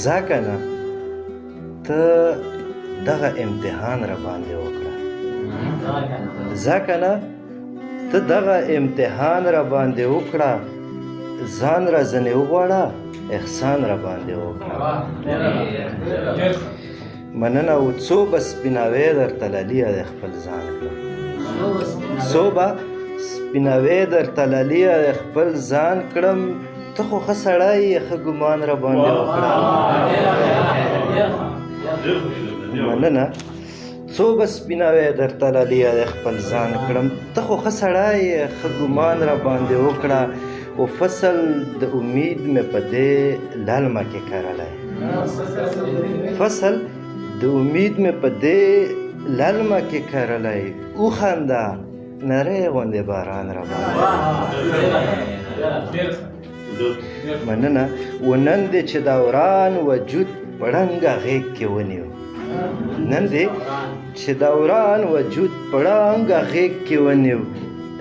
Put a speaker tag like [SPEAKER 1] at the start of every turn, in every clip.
[SPEAKER 1] ځکه نه ته دغه امتحان را باندې وکړه ځکه نه ته دغه امتحان را باندې وکړه ځان را ځنې وغواړه احسان را باندې وکړه مننه او څو به سپیناوی درته للیه د خپل ځان کړم څو به سپیناوی درته للیه د خپل ځان کړم ته خو ښه سړی یې ښه ګمان را باندې وکړه مننه څو به سپیناوی درته للیه د خپل ځان کړم ته خو ښه سړی یې ښه ګمان را باندې وکړه و فصل د امید مې په دې للمه کې کرلی فصل د امید مې په دې للمه کې کرلی وخنده نری غوندې باران را باندې مننه و نن دې چې دوران وجود په ړنګه غېږ کې ونیو نن دې چې دوران وجود په ړنګه غېږ کې ونیو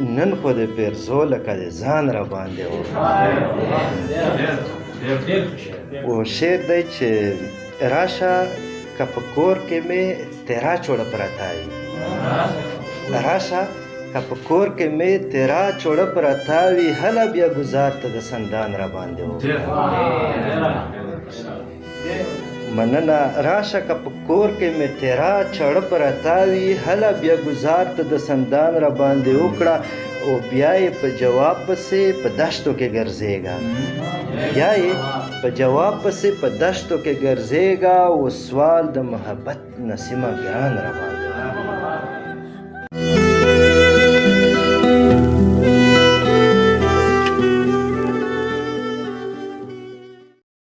[SPEAKER 1] نن خو د پیرزو لکه د ځان را باندې و شعر دی چې راشه که په کور کې مې تیرا چوړه پرته وي راشه که په کور کې مې تیرا چوړه پرته وي هله بیا ګزار ته د سندان را باندې وکړه مننه راشه که په کور کې مې تیرا چړه پرته وي هله بیا ګزار ته د سندان را باندې وکړه او بیا یې په جواب پسې په دشتو کې ګرځېږه بیا یې په جواب پسې په دشتو کې ګرځېږه او سوال د محبت نسیمه ګران را باندې